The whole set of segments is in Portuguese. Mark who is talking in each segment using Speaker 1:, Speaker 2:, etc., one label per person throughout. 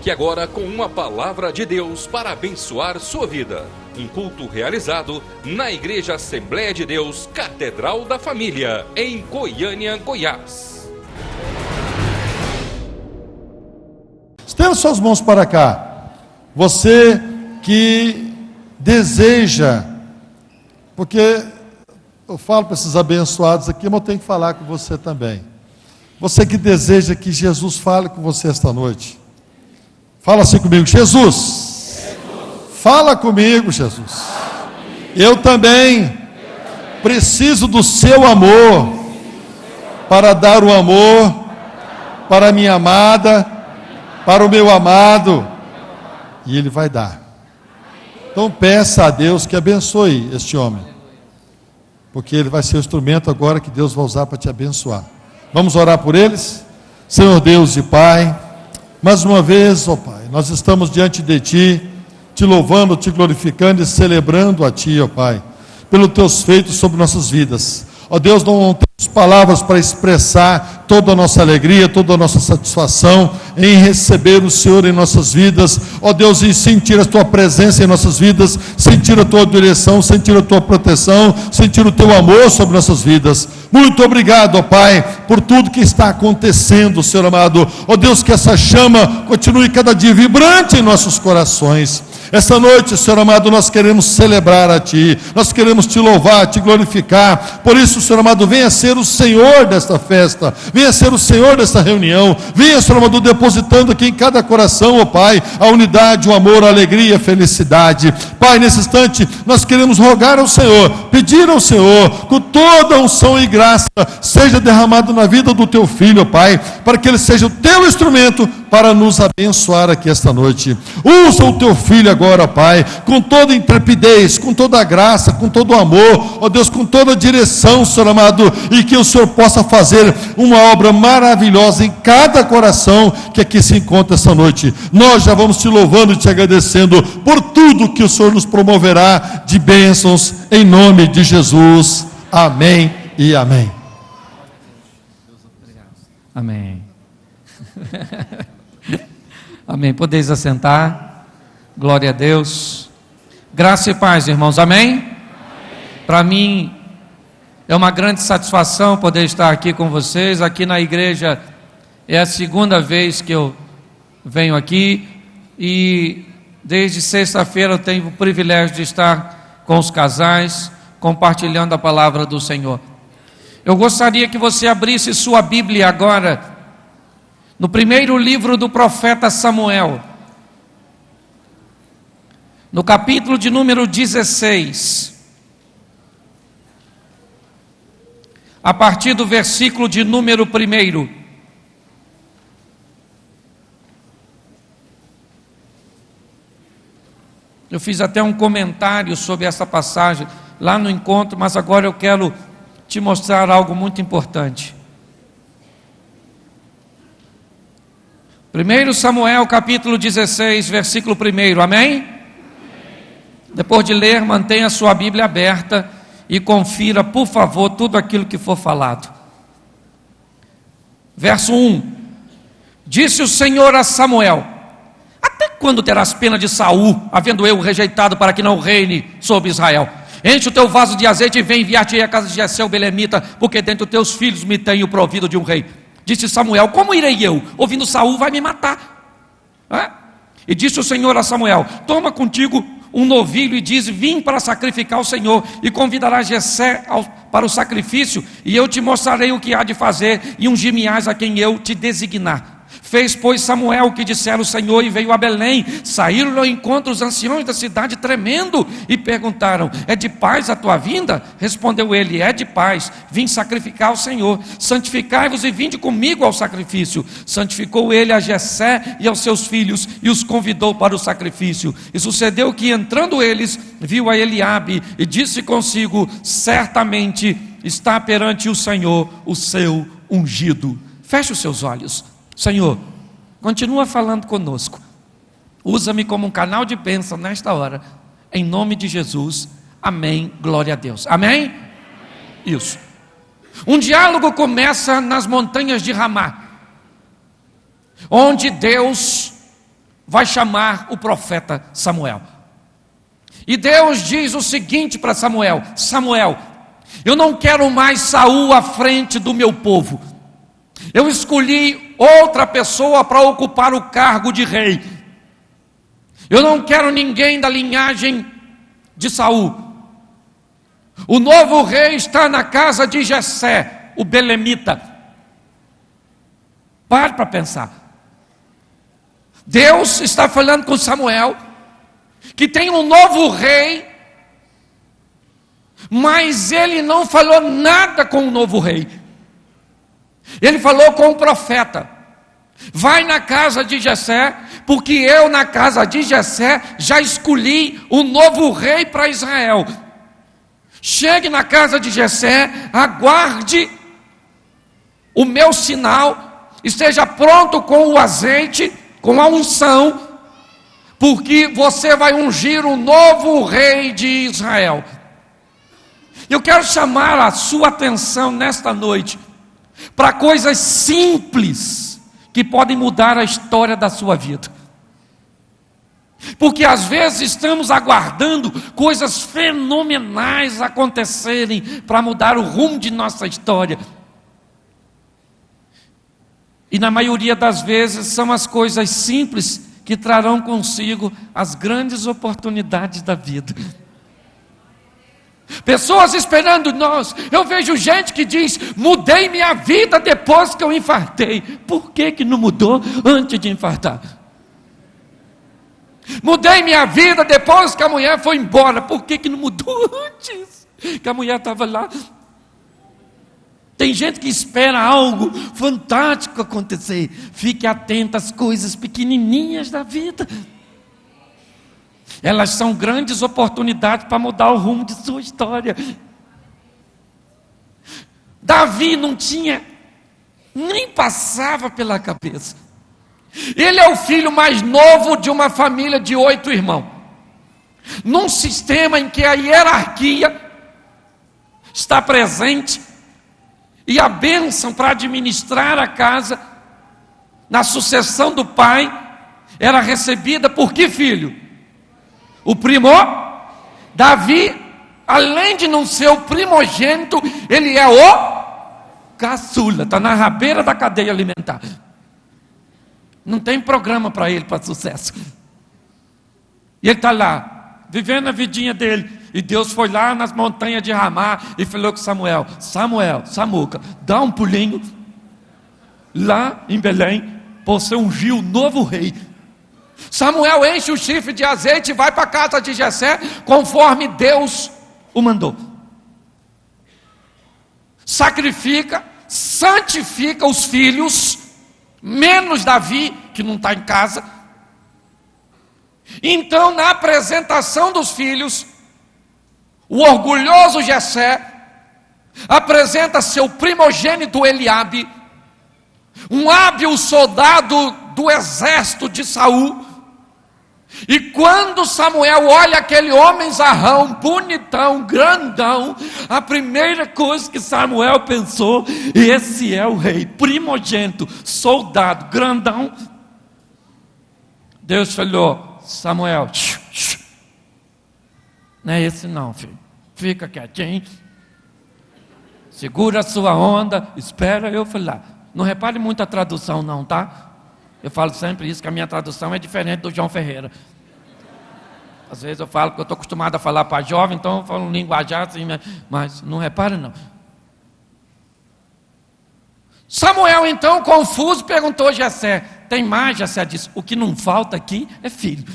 Speaker 1: Fique agora com uma palavra de Deus para abençoar sua vida. Um culto realizado na Igreja Assembleia de Deus, Catedral da Família, em Goiânia, Goiás.
Speaker 2: Estenda suas mãos para cá. Você que deseja, porque eu falo para esses abençoados aqui, mas eu tenho que falar com você também. Você que deseja que Jesus fale com você esta noite. Fala assim comigo: Jesus, fala comigo, Jesus. Eu também preciso do seu amor para dar o amor para a minha amada, para o meu amado, e Ele vai dar. Então peça a Deus que abençoe este homem, porque ele vai ser o instrumento agora que Deus vai usar para te abençoar. Vamos orar por eles? Senhor Deus e Pai, mais uma vez, ó Pai, nós estamos diante de Ti, Te louvando, Te glorificando e celebrando a Ti, ó Pai, pelos Teus feitos sobre nossas vidas. Ó Deus, não temos palavras para expressar toda a nossa alegria, toda a nossa satisfação em receber o Senhor em nossas vidas. Ó Deus, e sentir a Tua presença em nossas vidas, sentir a Tua direção, sentir a Tua proteção, sentir o Teu amor sobre nossas vidas. Muito obrigado, ó Pai, por tudo que está acontecendo, Senhor amado. Ó Deus, que essa chama continue cada dia vibrante em nossos corações. Esta noite, Senhor amado, nós queremos celebrar a Ti, nós queremos Te louvar, Te glorificar. Por isso, Senhor amado, venha ser o Senhor desta festa, venha ser o Senhor desta reunião, venha, Senhor amado, depositando aqui em cada coração, ó Pai, a unidade, o amor, a alegria, a felicidade. Pai, nesse instante, nós queremos rogar ao Senhor, pedir ao Senhor, com toda a unção e graça, seja derramado na vida do Teu Filho, ó Pai, para que ele seja o Teu instrumento para nos abençoar aqui esta noite. Usa o Teu Filho agora, Pai, com toda intrepidez, com toda a graça, com todo o amor, ó Deus, com toda a direção, Senhor amado, e que o Senhor possa fazer uma obra maravilhosa em cada coração que aqui se encontra esta noite. Nós já vamos Te louvando e Te agradecendo por tudo que o Senhor nos promoverá de bênçãos, em nome de Jesus. Amém e amém.
Speaker 3: Amém. Amém. Podeis assentar. Glória a Deus. Graça e paz, irmãos. Amém? Para mim é uma grande satisfação poder estar aqui com vocês. Aqui na igreja é a segunda vez que eu venho aqui, e desde sexta-feira eu tenho o privilégio de estar com os casais, compartilhando a palavra do Senhor. Eu gostaria que você abrisse sua Bíblia agora no primeiro livro do profeta Samuel, no capítulo de número 16, a partir do versículo de número 1. Eu fiz até um comentário sobre essa passagem lá no encontro, mas agora eu quero te mostrar algo muito importante. 1 Samuel capítulo 16, versículo 1, amém? Depois de ler, mantenha a sua Bíblia aberta e confira, por favor, tudo aquilo que for falado. Verso 1: Disse o Senhor a Samuel: Até quando terás pena de Saul, havendo eu rejeitado para que não reine sobre Israel? Enche o teu vaso de azeite e vem enviar-te a casa de Jessé o belemita, porque dentre os teus filhos me tenho provido de um rei. Disse Samuel: Como irei eu? Ouvindo Saul vai me matar. E disse o Senhor a Samuel: Toma contigo um novilho e diz: Vim para sacrificar ao Senhor, e convidarás Jessé para o sacrifício, e eu te mostrarei o que há de fazer, e ungir-me-ás a quem eu te designar. Fez, pois, Samuel o que dissera o Senhor, e veio a Belém. Saíram ao encontro os anciões da cidade tremendo, e perguntaram: É de paz a tua vinda? Respondeu ele: É de paz, vim sacrificar ao Senhor. Santificai-vos e vinde comigo ao sacrifício. Santificou ele a Jessé e aos seus filhos, e os convidou para o sacrifício. E sucedeu que, entrando eles, viu a Eliabe, e disse consigo: Certamente está perante o Senhor o seu ungido. Feche os seus olhos. Senhor, continua falando conosco. Usa-me como um canal de bênção nesta hora, em nome de Jesus. Amém, glória a Deus. Amém? Isso. Um diálogo começa nas montanhas de Ramá, onde Deus vai chamar o profeta Samuel. E Deus diz o seguinte para Samuel: Samuel, eu não quero mais Saul à frente do meu povo. Eu escolhi outra pessoa para ocupar o cargo de rei. Eu não quero ninguém da linhagem de Saul. O novo rei está na casa de Jessé, o belemita. Pare para pensar. Deus está falando com Samuel que tem um novo rei, mas ele não falou nada com o novo rei. Ele falou com o profeta: vai na casa de Jessé, porque eu na casa de Jessé já escolhi um novo rei para Israel. Chegue na casa de Jessé, aguarde o meu sinal, esteja pronto com o azeite, com a unção, porque você vai ungir o novo rei de Israel. Eu quero chamar a sua atenção nesta noite para coisas simples que podem mudar a história da sua vida. Porque às vezes estamos aguardando coisas fenomenais acontecerem para mudar o rumo de nossa história. E na maioria das vezes são as coisas simples que trarão consigo as grandes oportunidades da vida. Pessoas esperando nós. Eu vejo gente que diz: mudei minha vida depois que eu infartei. Por que não mudou antes de infartar? Mudei minha vida depois que a mulher foi embora. Por que não mudou antes? Que a mulher estava lá. Tem gente que espera algo fantástico acontecer. Fique atento às coisas pequenininhas da vida. Elas são grandes oportunidades para mudar o rumo de sua história. Davi não tinha, nem passava pela cabeça. Ele é o filho mais novo de uma família de 8 irmãos. Num sistema em que a hierarquia está presente e a bênção para administrar a casa, na sucessão do pai, era recebida por que filho? O Davi, além de não ser o primogênito, ele é o caçula, está na rabeira da cadeia alimentar. Não tem programa para ele, para sucesso. E ele está lá, vivendo a vidinha dele. E Deus foi lá nas montanhas de Ramá e falou com Samuel: Samuca, dá um pulinho lá em Belém, para você ungir o novo rei. Samuel enche o chifre de azeite e vai para a casa de Jessé, conforme Deus o mandou. Sacrifica, santifica os filhos, menos Davi, que não está em casa. Então, na apresentação dos filhos, o orgulhoso Jessé apresenta seu primogênito Eliabe, um hábil soldado do exército de Saul. E quando Samuel olha aquele homem zarrão, bonitão, grandão, a primeira coisa que Samuel pensou: esse é o rei, primogênito, soldado, grandão. Deus falou: Samuel, não é esse não, filho, fica quietinho, segura a sua onda, espera eu falar. Não repare muito a tradução não, tá? Eu falo sempre isso, que a minha tradução é diferente do João Ferreira. Às vezes eu falo que eu estou acostumado a falar para jovem, então eu falo um linguajar assim, mas não repare não. Samuel então, confuso, perguntou a Jessé: tem mais? Jessé disse: o que não falta aqui é filho.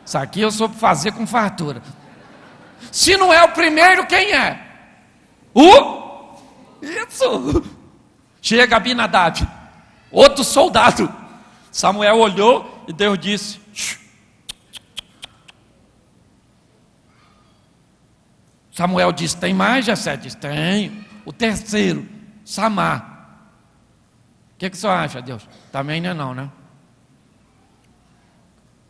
Speaker 3: Isso aqui eu soube fazer com fartura. Se não é o primeiro, quem é? Isso! Chega Abinadab, outro soldado. Samuel olhou e Deus disse: Samuel disse: tem mais? Jessé disse: tem. O terceiro, Samar. O que o senhor acha, Deus? Também não é não, né?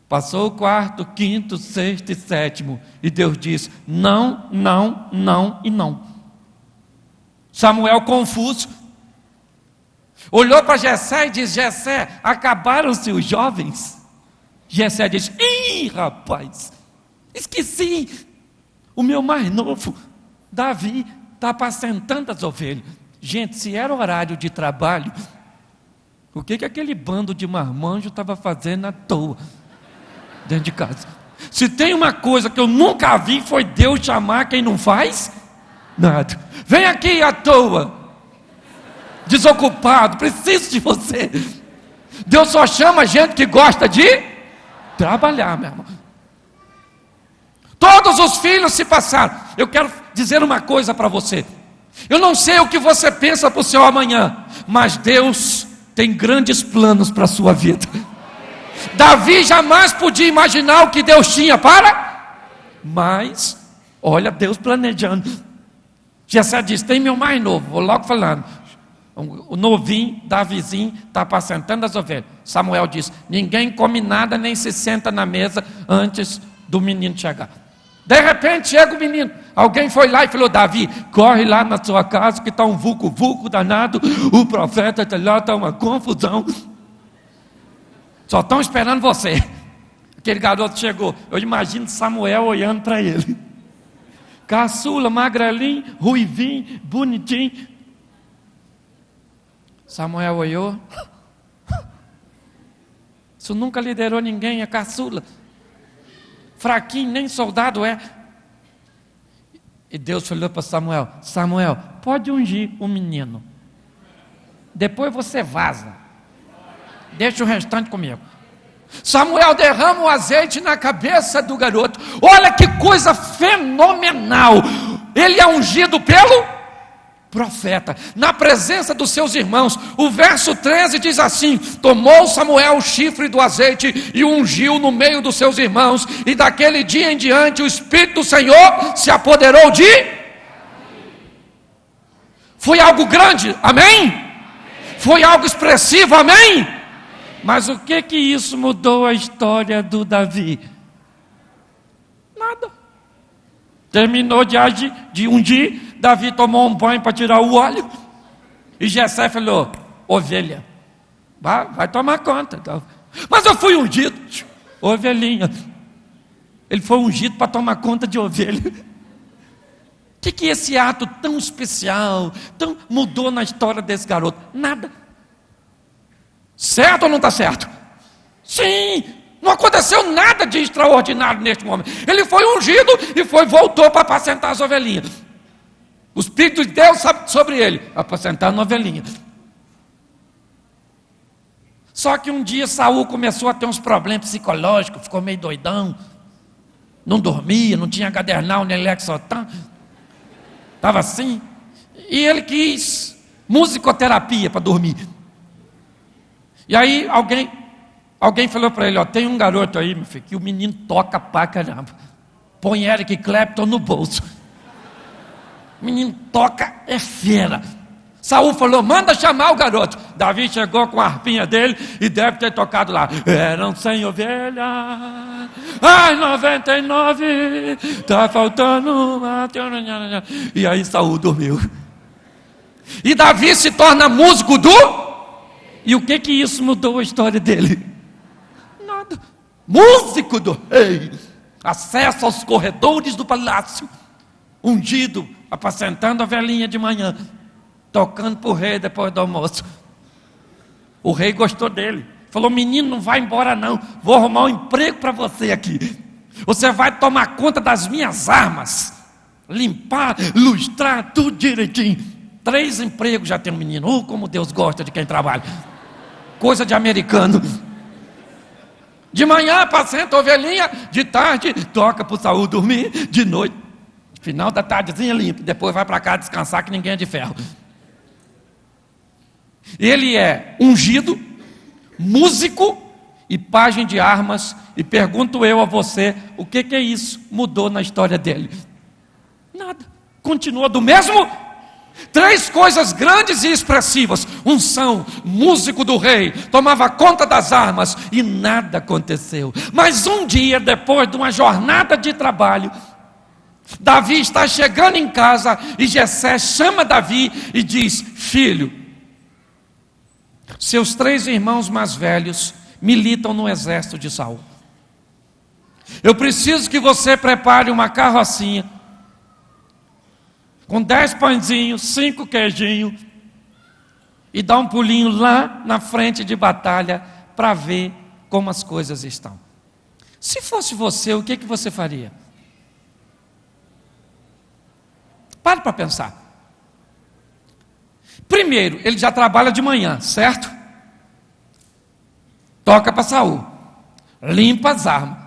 Speaker 3: Passou o quarto, quinto, sexto e sétimo, e Deus disse: não, não, não e não. Samuel confuso. Olhou para Jessé e disse: Jessé, acabaram-se os jovens? Jessé disse: ih, rapaz, esqueci, o meu mais novo, Davi, está apacentando as ovelhas. Gente, se era horário de trabalho, o que aquele bando de marmanjo estava fazendo à toa, dentro de casa? Se tem uma coisa que eu nunca vi, foi Deus chamar quem não faz nada. Vem aqui à toa, desocupado, preciso de você. Deus só chama gente que gosta de trabalhar, meu irmão. Todos os filhos se passaram. Eu quero dizer uma coisa para você. Eu não sei o que você pensa para o seu amanhã, mas Deus tem grandes planos para a sua vida. Davi jamais podia imaginar o que Deus tinha para, mas olha Deus planejando. Jessé disse: tem meu mais novo, vou logo falando, o novinho, Davizinho, está apacentando as ovelhas. Samuel disse: ninguém come nada nem se senta na mesa antes do menino chegar. De repente chega o menino, alguém foi lá e falou: Davi, corre lá na sua casa que está um vulco danado, o profeta está lá, está uma confusão, só estão esperando você. Aquele garoto chegou, eu imagino Samuel olhando para ele, caçula, magrelinho, ruivinho, bonitinho. Samuel olhou: isso nunca liderou ninguém, é caçula, fraquinho, nem soldado é. E Deus falou para Samuel: Samuel, pode ungir o menino, depois você vaza, deixa o restante comigo. Samuel derrama o azeite na cabeça do garoto. Olha que coisa fenomenal. Ele é ungido pelo profeta, na presença dos seus irmãos. O verso 13 diz assim: tomou Samuel o chifre do azeite e ungiu no meio dos seus irmãos, e daquele dia em diante o Espírito do Senhor se apoderou de... Foi algo grande, amém? Foi algo expressivo, amém? Mas o que isso mudou a história do Davi? Nada. Terminou de ungir, Davi tomou um banho para tirar o óleo, e Jessé falou: ovelha, vai tomar conta. Mas eu fui ungido, ovelhinha. Ele foi ungido para tomar conta de ovelha. O que esse ato tão especial, tão mudou na história desse garoto? Nada. Certo ou não está certo? Sim, não aconteceu nada de extraordinário neste momento. Ele foi ungido e voltou para apacentar as ovelhinhas. O Espírito de Deus sabe sobre ele, apacentar a ovelhinha. Só que um dia Saul começou a ter uns problemas psicológicos, ficou meio doidão, não dormia, não tinha gadernal nem Lexotan, estava assim, e ele quis musicoterapia para dormir. E aí alguém falou para ele: ó, tem um garoto aí, meu filho, que o menino toca pra caramba, põe Eric Clapton no bolso, o menino toca, é fera. Saul falou: manda chamar o garoto. Davi chegou com a harpinha dele e deve ter tocado lá: eram 100 ovelhas, ai 99, tá faltando uma. E aí Saul dormiu, e Davi se torna músico do... E o que isso mudou a história dele? Nada. Músico do rei, acesso aos corredores do palácio, ungido, apacentando a velhinha de manhã, tocando para o rei depois do almoço. O rei gostou dele, falou: menino, não vai embora não, vou arrumar um emprego para você aqui. Você vai tomar conta das minhas armas, limpar, lustrar, tudo direitinho. 3 empregos já tem um menino. Como Deus gosta de quem trabalha. Coisa de americano. De manhã apacenta a ovelhinha, de tarde toca para o Saul dormir, de noite, final da tardezinha limpa, depois vai para cá descansar que ninguém é de ferro. Ele é ungido, músico e pajem de armas, e pergunto eu a você: o que isso mudou na história dele? Nada, continua do mesmo. 3 coisas grandes e expressivas: unção, músico do rei, tomava conta das armas, e nada aconteceu. Mas um dia, depois de uma jornada de trabalho, Davi está chegando em casa, e Jessé chama Davi e diz: filho, Seus 3 irmãos mais velhos militam no exército de Saul. Eu preciso que você prepare uma carrocinha com 10 pãezinhos, 5 queijinhos, e dá um pulinho lá na frente de batalha para ver como as coisas estão. Se fosse você, o que você faria? Pare para pensar. Primeiro, ele já trabalha de manhã, certo? Toca para Saul, limpa as armas.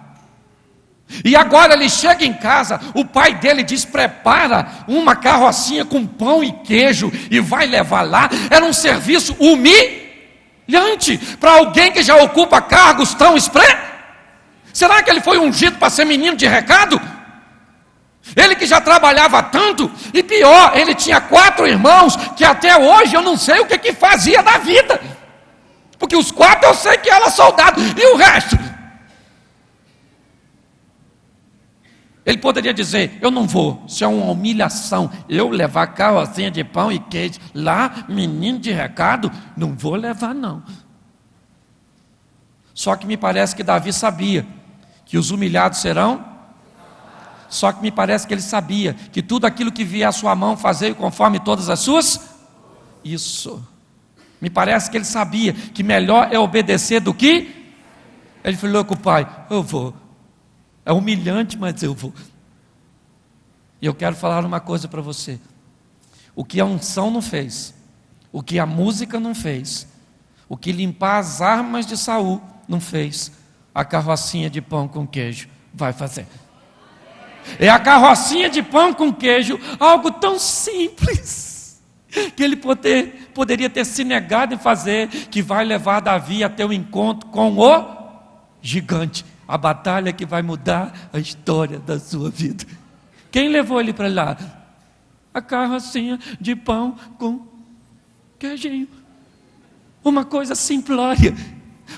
Speaker 3: E agora ele chega em casa, o pai dele diz: prepara uma carrocinha com pão e queijo e vai levar lá. Era um serviço humilhante para alguém que já ocupa cargos tão expressos. Será que ele foi ungido para ser menino de recado? Ele que já trabalhava tanto, e pior, ele tinha 4 irmãos que até hoje eu não sei o que fazia da vida, porque os 4 eu sei que era soldado, e o resto? Ele poderia dizer: eu não vou, isso é uma humilhação, eu levar carrocinha de pão e queijo lá, menino de recado, não vou levar não. Só que me parece que Davi sabia que os humilhados serão. Só que me parece que ele sabia que tudo aquilo que vier à sua mão, fazer conforme todas as suas. Isso. Me parece que ele sabia que melhor é obedecer do que. Ele falou com o pai: eu vou. É humilhante, mas eu vou. E eu quero falar uma coisa para você. O que a unção não fez, o que a música não fez, o que limpar as armas de Saul não fez, a carrocinha de pão com queijo vai fazer. É a carrocinha de pão com queijo, algo tão simples, que ele poderia ter se negado em fazer, que vai levar Davi a ter um encontro com o gigante, a batalha que vai mudar a história da sua vida. Quem levou ele para lá? A carrocinha de pão com queijinho. Uma coisa simplória,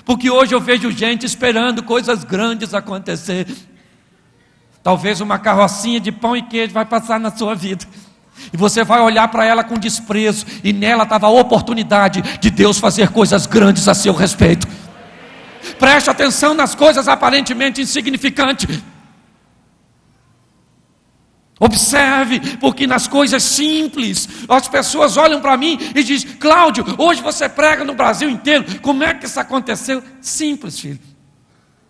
Speaker 3: porque hoje eu vejo gente esperando coisas grandes acontecer. Talvez uma carrocinha de pão e queijo vai passar na sua vida, e você vai olhar para ela com desprezo, e nela estava a oportunidade de Deus fazer coisas grandes a seu respeito. Preste atenção nas coisas aparentemente insignificantes. Observe, porque nas coisas simples, as pessoas olham para mim e dizem: Cláudio, hoje você prega no Brasil inteiro, como é que isso aconteceu? Simples, filho.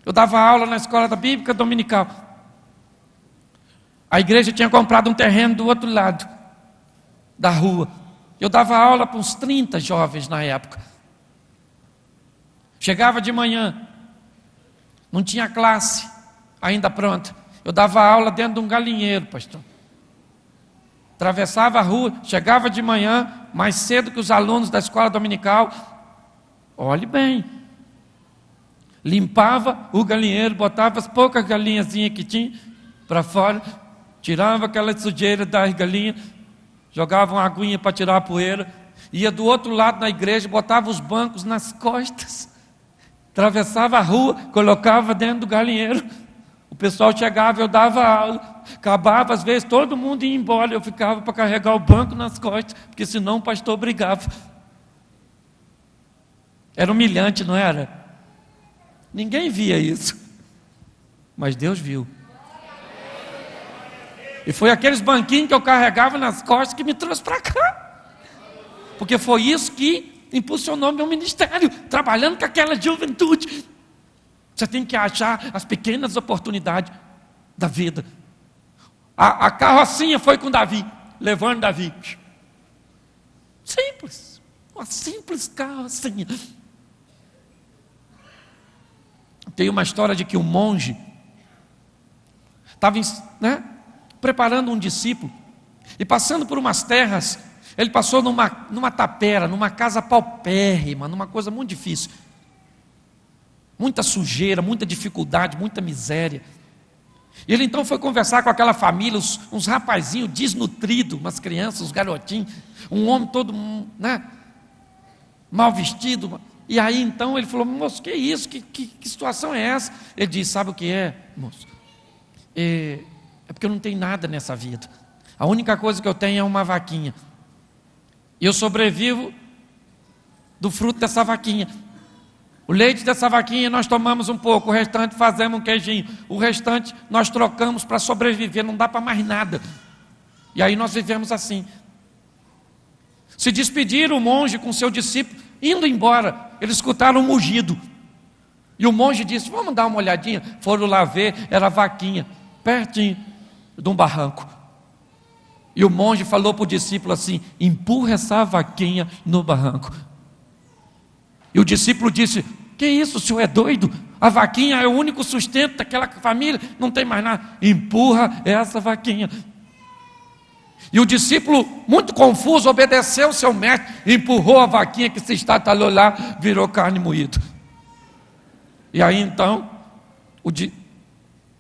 Speaker 3: Eu dava aula na escola da Bíblica Dominical. A igreja tinha comprado um terreno do outro lado da rua. Eu dava aula para uns 30 jovens na época. Chegava de manhã, não tinha classe ainda pronta. Eu dava aula dentro de um galinheiro, pastor. Atravessava a rua, chegava de manhã, mais cedo que os alunos da escola dominical. Olhe bem. Limpava o galinheiro, botava as poucas galinhazinhas que tinha para fora, tirava aquela sujeira das galinhas, jogava uma aguinha para tirar a poeira, ia do outro lado da igreja, botava os bancos nas costas, atravessava a rua, colocava dentro do galinheiro. O pessoal chegava, eu dava aula, acabava, às vezes todo mundo ia embora, eu ficava para carregar o banco nas costas, porque senão o pastor brigava. Era humilhante, não era? Ninguém via isso, mas Deus viu. E foi aqueles banquinhos que eu carregava nas costas que me trouxe para cá, porque foi isso que impulsionou meu ministério, trabalhando com aquela juventude. Você tem que achar as pequenas oportunidades da vida. A carrocinha foi com Davi, levando Davi. Simples, uma simples carrocinha. Tem uma história de que um monge estava, preparando um discípulo, e passando por umas terras, ele passou numa tapera, numa casa paupérrima, numa coisa muito difícil. Muita sujeira, muita dificuldade, muita miséria. E ele então foi conversar com aquela família, uns rapazinhos desnutridos, umas crianças, uns garotinhos, um homem todo mal vestido. E aí então ele falou: moço, que isso? Que situação é essa? Ele disse: sabe o que é, moço? É porque eu não tenho nada nessa vida. A única coisa que eu tenho é uma vaquinha. E eu sobrevivo do fruto dessa vaquinha. O leite dessa vaquinha nós tomamos um pouco, o restante fazemos um queijinho, o restante nós trocamos para sobreviver, não dá para mais nada. E aí nós vivemos assim. Se despediram o monge com seu discípulo, indo embora, eles escutaram um mugido. E o monge disse: vamos dar uma olhadinha. Foram lá ver, era a vaquinha, pertinho de um barranco. E o monge falou para o discípulo assim: empurra essa vaquinha no barranco. E o discípulo disse: que isso, o senhor é doido? A vaquinha é o único sustento daquela família, não tem mais nada. Empurra essa vaquinha. E o discípulo, muito confuso, obedeceu o seu mestre, empurrou a vaquinha que se estatalou lá, virou carne moída. E aí então,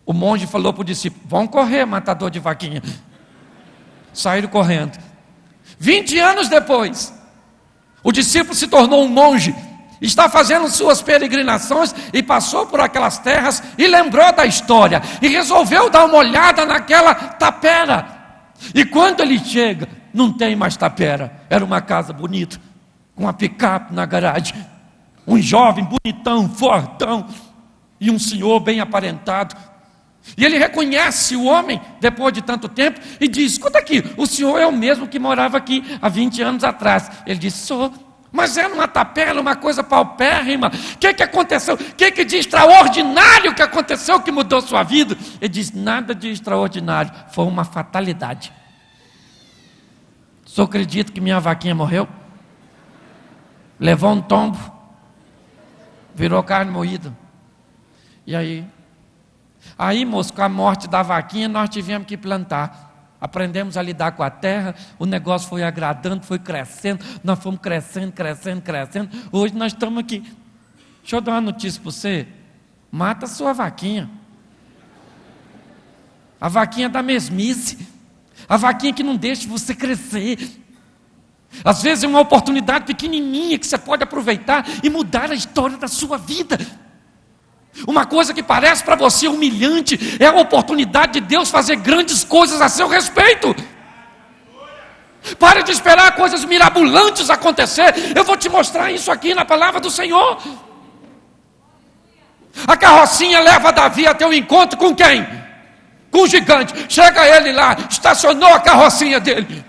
Speaker 3: o monge falou para o discípulo: vão correr, matador de vaquinha. Saíram correndo. 20 anos depois, o discípulo se tornou um monge, está fazendo suas peregrinações e passou por aquelas terras e lembrou da história e resolveu dar uma olhada naquela tapera. E quando ele chega, não tem mais tapera, era uma casa bonita, com uma picape na garagem, um jovem bonitão, fortão, e um senhor bem aparentado. E ele reconhece o homem depois de tanto tempo e diz: escuta aqui, o senhor é o mesmo que morava aqui há 20 anos atrás. Ele diz: sou. Mas era uma tapera, uma coisa paupérrima. O que aconteceu? O que de extraordinário que aconteceu que mudou sua vida? Ele diz: nada de extraordinário, foi uma fatalidade. Só acredito que minha vaquinha morreu, levou um tombo, virou carne moída. E aí, moço, com a morte da vaquinha, nós tivemos que plantar. Aprendemos a lidar com a terra, o negócio foi agradando, foi crescendo, nós fomos crescendo. Hoje nós estamos aqui. Deixa eu dar uma notícia para você: mata a sua vaquinha. A vaquinha da mesmice, a vaquinha que não deixa você crescer. Às vezes é uma oportunidade pequenininha que você pode aproveitar e mudar a história da sua vida. Uma coisa que parece para você humilhante é a oportunidade de Deus fazer grandes coisas a seu respeito. Pare de esperar coisas mirabolantes acontecer. Eu vou te mostrar isso aqui na palavra do Senhor. A carrocinha leva Davi até o encontro com quem? Com o gigante. Chega ele lá, estacionou a carrocinha dele.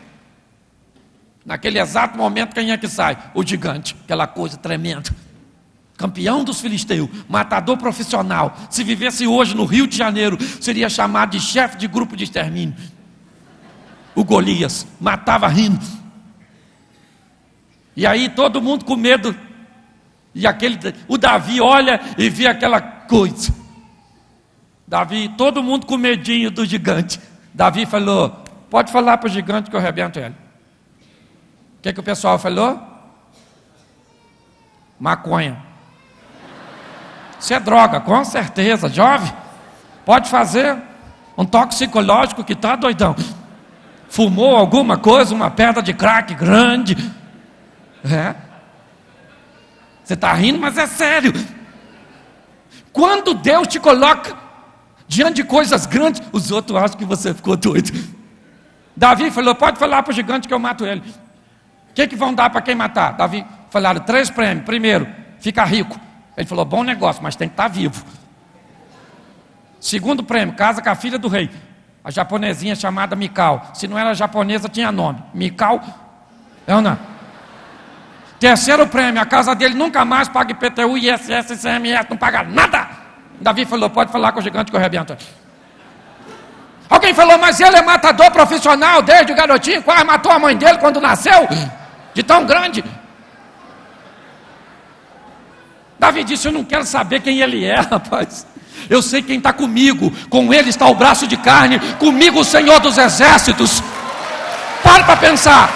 Speaker 3: Naquele exato momento, quem é que sai? O gigante, aquela coisa tremenda. Campeão dos filisteus, matador profissional. Se vivesse hoje no Rio de Janeiro, seria chamado de chefe de grupo de extermínio. O Golias matava rindo. E aí todo mundo com medo. E o Davi olha e vê aquela coisa. Davi, todo mundo com medinho do gigante. Davi falou: pode falar para o gigante que eu arrebento ele. O que o pessoal falou? Maconha. Isso é droga, com certeza, jovem. Pode fazer um toxicológico que está doidão. Fumou alguma coisa, uma pedra de crack grande. Você está rindo, mas é sério. Quando Deus te coloca diante de coisas grandes, os outros acham que você ficou doido. Davi falou: pode falar para o gigante que eu mato ele. O que vão dar para quem matar? Davi falaram 3 prêmios. Primeiro, fica rico. Ele falou: bom negócio, mas tem que estar vivo. Segundo prêmio, casa com a filha do rei, a japonesinha chamada Mikau. Se não era japonesa, tinha nome. Mikau, é ou não? Terceiro prêmio, a casa dele nunca mais paga IPTU, ISS, ICMS, não paga nada. Davi falou: pode falar com o gigante que eu arrebento. Alguém falou: mas ele é matador profissional desde o garotinho, quase matou a mãe dele quando nasceu, de tão grande. Davi disse: eu não quero saber quem ele é, rapaz. Eu sei quem está comigo. Com ele está o braço de carne. Comigo o Senhor dos Exércitos. Para pensar.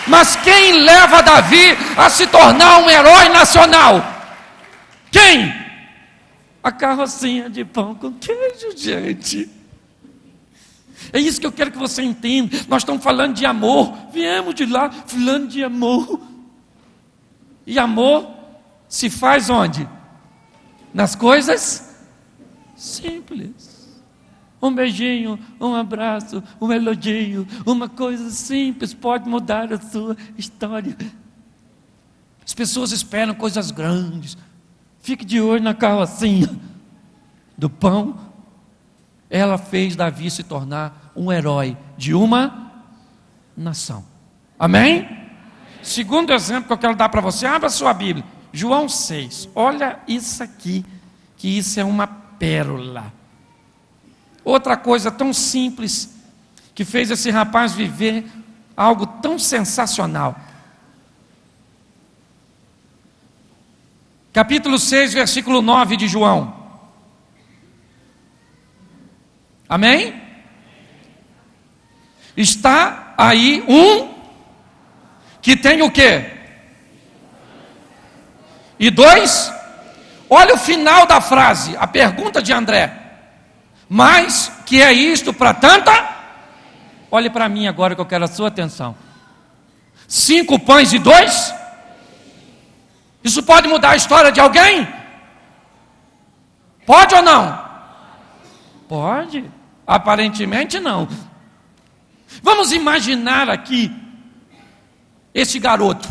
Speaker 3: Mas quem leva Davi a se tornar um herói nacional? Quem? A carrocinha de pão com queijo, gente. É isso que eu quero que você entenda. Nós estamos falando de amor. Viemos de lá falando de amor. E amor se faz onde? Nas coisas simples. Um beijinho, um abraço, um elogio, uma coisa simples pode mudar a sua história. As pessoas esperam coisas grandes. Fique de olho na carrocinha do pão. Ela fez Davi se tornar um herói de uma nação. Amém? Segundo exemplo que eu quero dar para você, abra sua Bíblia, João 6. Olha isso aqui, que isso é uma pérola. Outra coisa tão simples, que fez esse rapaz viver algo tão sensacional. Capítulo 6, versículo 9 de João. Amém? Está aí um que tem o quê? E dois? Olha o final da frase, a pergunta de André. Mas que é isto para tanta? Olhe para mim agora que eu quero a sua atenção. 5 pães e 2? Isso pode mudar a história de alguém? Pode ou não? Pode. Aparentemente não. Vamos imaginar aqui esse garoto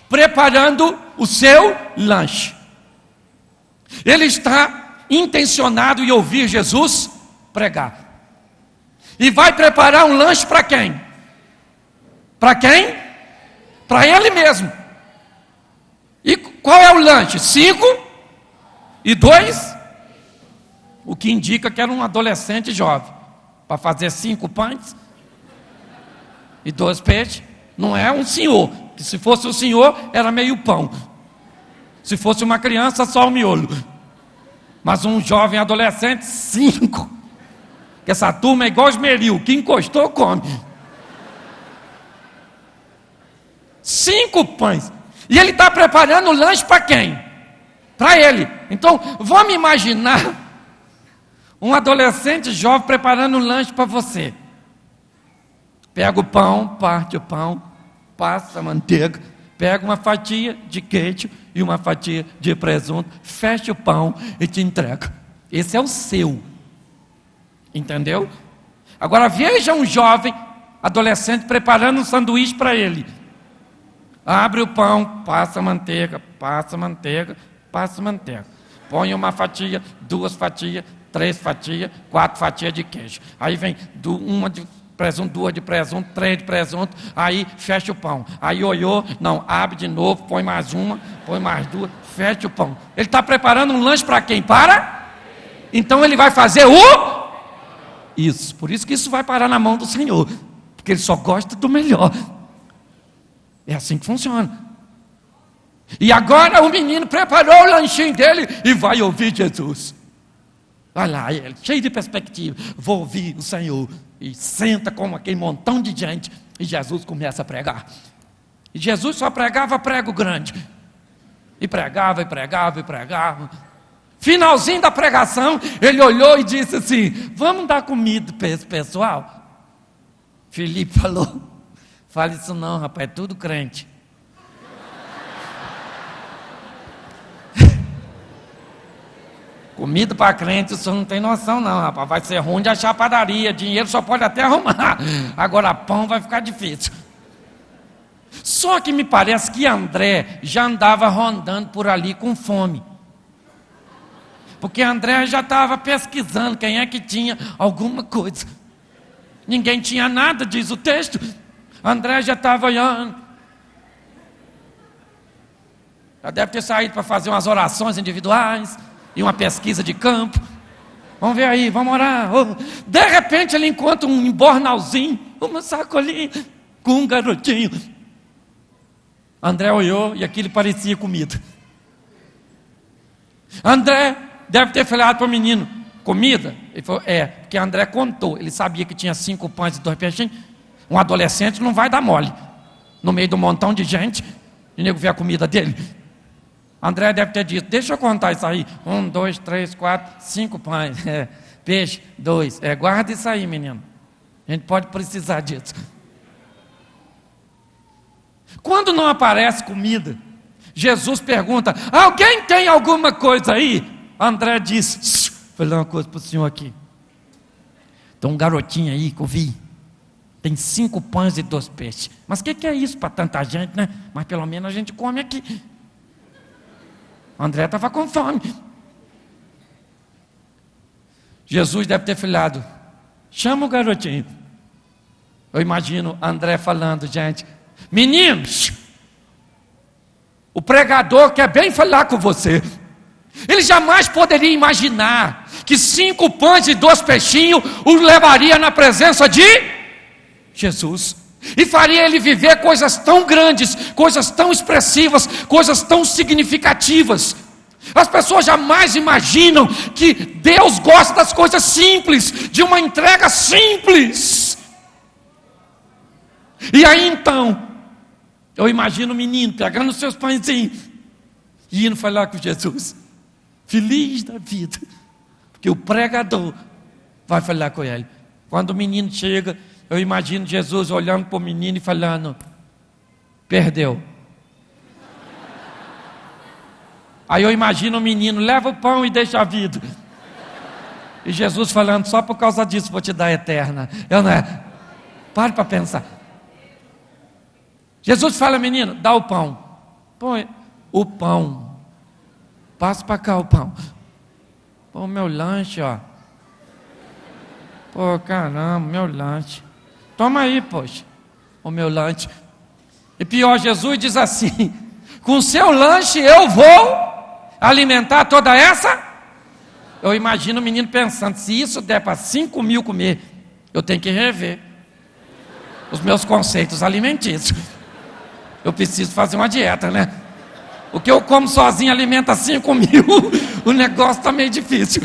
Speaker 3: preparando o seu lanche. Ele está intencionado em ouvir Jesus pregar. E vai preparar um lanche para quem? Para quem? Para ele mesmo. E qual é o lanche? 5 e 2? O que indica que era um adolescente jovem. Para fazer 5 pães e 2 peixes. Não é um senhor. Que se fosse um senhor, era meio pão. Se fosse uma criança, só o miolo. Mas um jovem adolescente, 5. Que essa turma é igual esmeril. Que encostou, come. 5 pães. E ele está preparando o lanche para quem? Para ele. Então, vamos imaginar um adolescente jovem preparando um lanche para você. Pega o pão, parte o pão, passa a manteiga, pega uma fatia de queijo e uma fatia de presunto, fecha o pão e te entrega. Esse é o seu. Entendeu? Agora veja um jovem adolescente preparando um sanduíche para ele. Abre o pão, passa manteiga, passa manteiga, passa manteiga. Põe uma fatia, 2 fatias, 3 fatias, 4 fatias de queijo. Aí vem uma de presunto, 2 de presunto, 3 de presunto. Aí fecha o pão. Aí olhou, não, abre de novo, põe mais uma, põe mais 2, fecha o pão. Ele está preparando um lanche para quem? Para? Então ele vai fazer isso. Por isso que isso vai parar na mão do Senhor. Porque ele só gosta do melhor. É assim que funciona. E agora o menino preparou o lanchinho dele e vai ouvir Jesus. Vai lá, ele cheio de perspectiva. Vou ouvir o Senhor. E senta com aquele montão de gente. E Jesus começa a pregar. E Jesus só pregava prego grande. E pregava, e pregava, e pregava. Finalzinho da pregação, ele olhou e disse assim: vamos dar comida para esse pessoal? Felipe falou: fale isso não, rapaz, é tudo crente. Comida para crente, o senhor não tem noção não, rapaz. Vai ser ruim de achar padaria. Dinheiro só pode até arrumar. Agora pão vai ficar difícil. Só que me parece que André já andava rondando por ali com fome. Porque André já estava pesquisando quem é que tinha alguma coisa. Ninguém tinha nada, diz o texto. André já estava olhando. Já deve ter saído para fazer umas orações individuais e uma pesquisa de campo. Vamos ver aí, vamos orar. De repente ele encontra um embornalzinho, uma sacolinha com um garotinho. André olhou e aquilo parecia comida. André deve ter falado para o menino: comida? Ele falou: é, porque André contou. Ele sabia que tinha 5 pães e 2 peixinhos. Um adolescente não vai dar mole no meio de um montão de gente e nego ver a comida dele. André deve ter dito: deixa eu contar isso aí. 1, 2, 3, 4, 5 pães. Peixe, 2. Guarda isso aí, menino. A gente pode precisar disso. Quando não aparece comida, Jesus pergunta: alguém tem alguma coisa aí? André diz: vou falar uma coisa para o senhor aqui. Tem um garotinho aí que eu vi. Tem 5 pães e 2 peixes. Mas o que é isso para tanta gente, né? Mas pelo menos a gente come aqui. O André estava com fome. Jesus deve ter falado: chama o garotinho. Eu imagino André falando: gente, meninos, o pregador quer bem falar com você. Ele jamais poderia imaginar que 5 pães e 2 peixinhos o levaria na presença de Jesus, e faria ele viver coisas tão grandes, coisas tão expressivas, coisas tão significativas. As pessoas jamais imaginam que Deus gosta das coisas simples, de uma entrega simples. E aí então, eu imagino o menino pegando os seus pãezinhos e indo falar com Jesus, feliz da vida, porque o pregador vai falar com ele. Quando o menino chega, eu imagino Jesus olhando para o menino e falando: perdeu. Aí eu imagino o menino: leva o pão e deixa a vida. E Jesus falando: só por causa disso vou te dar a eterna. Eu não é? Pare para pensar. Jesus fala: menino, dá o pão. Põe o pão. Passa para cá o pão. Pô, meu lanche, ó. Pô, caramba, meu lanche. Toma aí, poxa, o meu lanche. E pior, Jesus diz assim: com o seu lanche eu vou alimentar toda essa. Eu imagino o menino pensando: se isso der para 5 mil comer, eu tenho que rever os meus conceitos alimentícios. Eu preciso fazer uma dieta, né? O que eu como sozinho alimenta 5 mil. O negócio está meio difícil.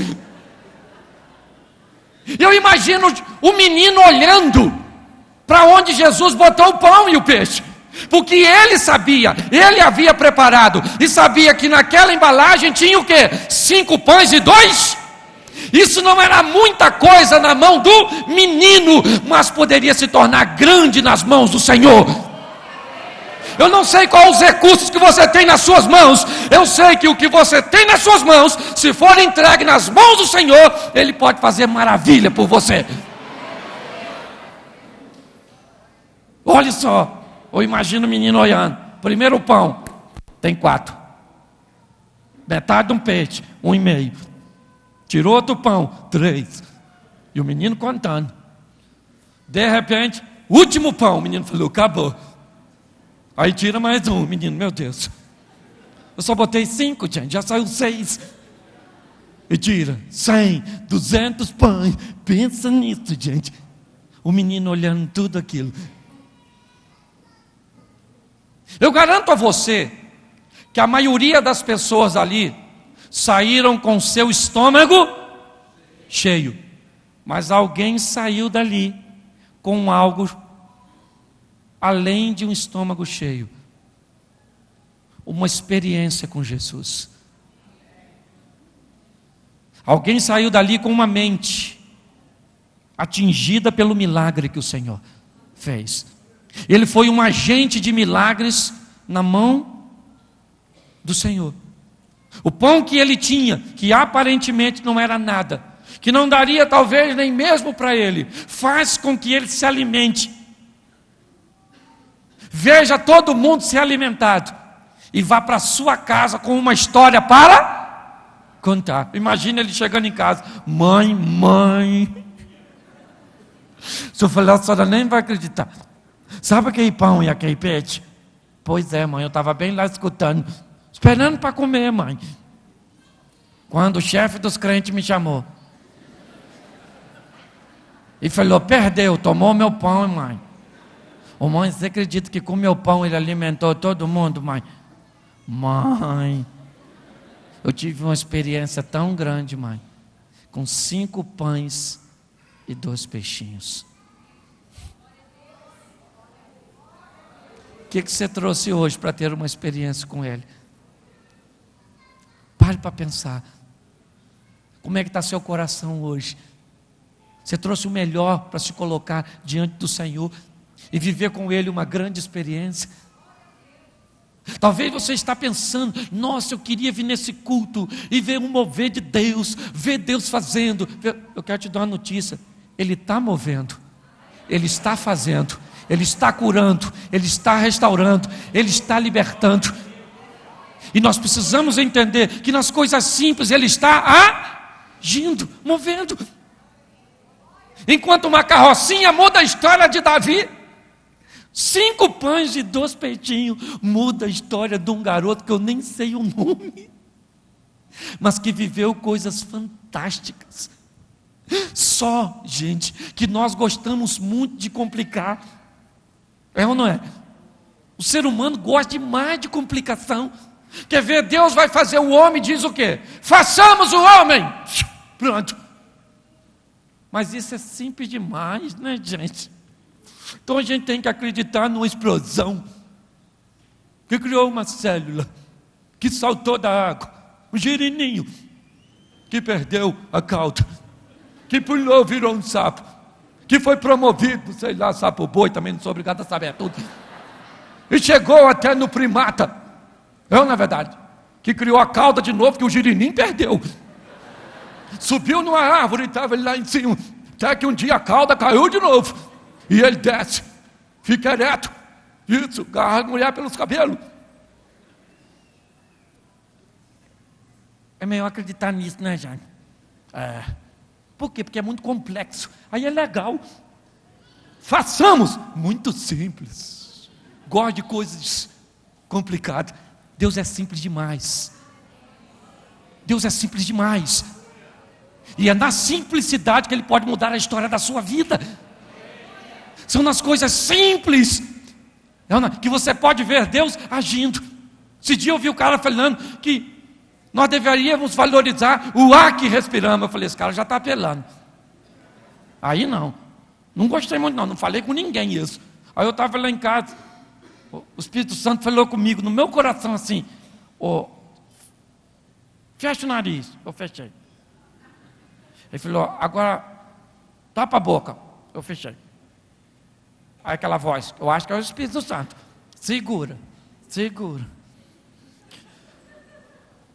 Speaker 3: Eu imagino o menino olhando para onde Jesus botou o pão e o peixe, porque ele sabia, ele havia preparado, e sabia que naquela embalagem tinha o quê? 5 pães e 2. Isso não era muita coisa na mão do menino, mas poderia se tornar grande nas mãos do Senhor. Eu não sei quais os recursos que você tem nas suas mãos. Eu sei que o que você tem nas suas mãos, se for entregue nas mãos do Senhor, Ele pode fazer maravilha por você. Olha só, eu imagino o menino olhando. Primeiro pão, tem 4. Metade de um peixe, 1,5. Tirou outro pão, 3. E o menino contando. De repente, último pão, o menino falou: acabou. Aí tira mais um, menino: meu Deus, eu só botei 5, gente, já saiu 6. E tira 100, 200 pães. Pensa nisso, gente. O menino olhando tudo aquilo. Eu garanto a você que a maioria das pessoas ali saíram com seu estômago cheio, mas alguém saiu dali com algo além de um estômago cheio, uma experiência com Jesus. Alguém saiu dali com uma mente atingida pelo milagre que o Senhor fez. Ele foi um agente de milagres na mão do Senhor. O pão que ele tinha, que aparentemente não era nada, que não daria talvez nem mesmo para ele, faz com que ele se alimente. Veja todo mundo ser alimentado e vá para sua casa com uma história para contar. Imagina ele chegando em casa: mãe, se eu falar, a senhora nem vai acreditar. Sabe aquele pão e aquele peixe? Pois é, mãe, eu estava bem lá escutando, esperando para comer, mãe, quando o chefe dos crentes me chamou e falou: perdeu, tomou meu pão, mãe. Ô mãe, você acredita que com meu pão ele alimentou todo mundo, mãe? Mãe, eu tive uma experiência tão grande, mãe, com 5 pães e 2 peixinhos. O que você trouxe hoje para ter uma experiência com Ele? Pare para pensar. Como é que está seu coração hoje? Você trouxe o melhor para se colocar diante do Senhor e viver com Ele uma grande experiência? Talvez você está pensando: nossa, eu queria vir nesse culto e ver um mover de Deus, ver Deus fazendo. Eu quero te dar uma notícia: Ele está movendo. Ele está fazendo, Ele está curando, Ele está restaurando, Ele está libertando. E nós precisamos entender que nas coisas simples Ele está agindo, movendo. Enquanto uma carrocinha muda a história de Davi, 5 pães e 2 peitinhos muda a história de um garoto que eu nem sei o nome, mas que viveu coisas fantásticas. Só, gente, que nós gostamos muito de complicar. É ou não é? O ser humano gosta demais de complicação. Quer ver, Deus vai fazer o homem, diz o quê? Façamos o homem! Pronto. Mas isso é simples demais, né, gente? Então a gente tem que acreditar numa explosão que criou uma célula, que saltou da água, um girininho, que perdeu a cauda, que pulou, virou um sapo, que foi promovido, sei lá, sapo boi, também não sou obrigado a saber tudo, e chegou até no primata, na verdade, que criou a cauda de novo, que o girininho perdeu, subiu numa árvore e estava lá em cima, até que um dia a cauda caiu de novo, e ele desce, fica ereto, isso, agarra a mulher pelos cabelos. É melhor acreditar nisso, né, Jaime? Por quê? Porque é muito complexo. Aí é legal. Façamos. Muito simples. Gosto de coisas complicadas. Deus é simples demais. Deus é simples demais. E é na simplicidade que Ele pode mudar a história da sua vida. São nas coisas simples que você pode ver Deus agindo. Esse dia eu vi o cara falando que nós deveríamos valorizar o ar que respiramos. Eu falei, esse cara já está apelando. Aí não gostei muito não falei com ninguém isso. Aí eu estava lá em casa, o Espírito Santo falou comigo, no meu coração assim, fecha o nariz. Eu fechei. Ele falou, agora tapa a boca. Eu fechei. Aí aquela voz, eu acho que é o Espírito Santo, segura.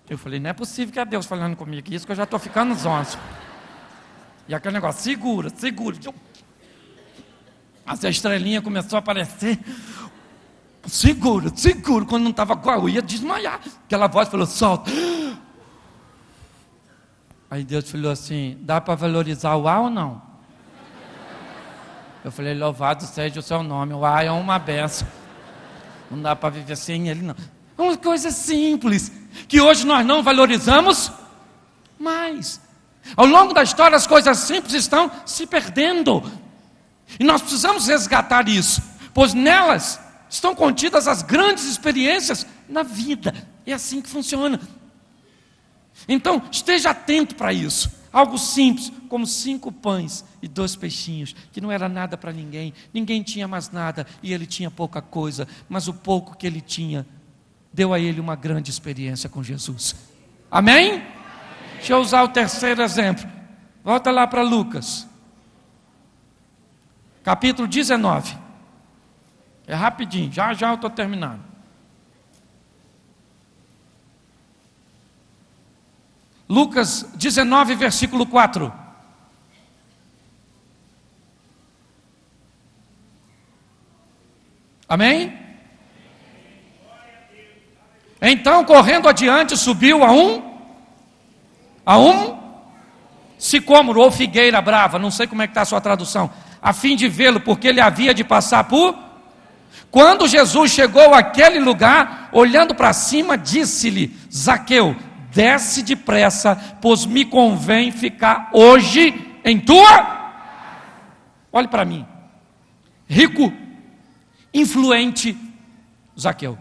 Speaker 3: Eu falei, não é possível que é Deus falando comigo isso, que eu já estou ficando zonzo. E aquele negócio, segura. As estrelinhas começou a aparecer. Segura. Quando não estava igual, eu ia desmaiar. Aquela voz falou, solta. Aí Deus falou assim, dá para valorizar o ar ou não? Eu falei, louvado seja o seu nome, o ar é uma benção. Não dá para viver sem ele não. É uma coisa simples, que hoje nós não valorizamos mais. Ao longo da história as coisas simples estão se perdendo. E nós precisamos resgatar isso, pois nelas estão contidas as grandes experiências na vida. É assim que funciona. Então esteja atento para isso. Algo simples, como 5 pães e 2 peixinhos, que não era nada para ninguém, ninguém tinha mais nada, e ele tinha pouca coisa, mas o pouco que ele tinha, deu a ele uma grande experiência com Jesus. Amém? Deixa eu usar o terceiro exemplo, volta lá para Lucas, capítulo 19, é rapidinho, já eu estou terminando. Lucas 19, versículo 4. Amém? Então, correndo adiante, subiu a um sicômoro ou figueira brava, não sei como é que está a sua tradução, a fim de vê-lo, porque ele havia de passar por... Quando Jesus chegou àquele lugar, olhando para cima, disse-lhe, Zaqueu, desce depressa, pois me convém ficar hoje em tua... Olhe para mim, rico, influente, Zaqueu.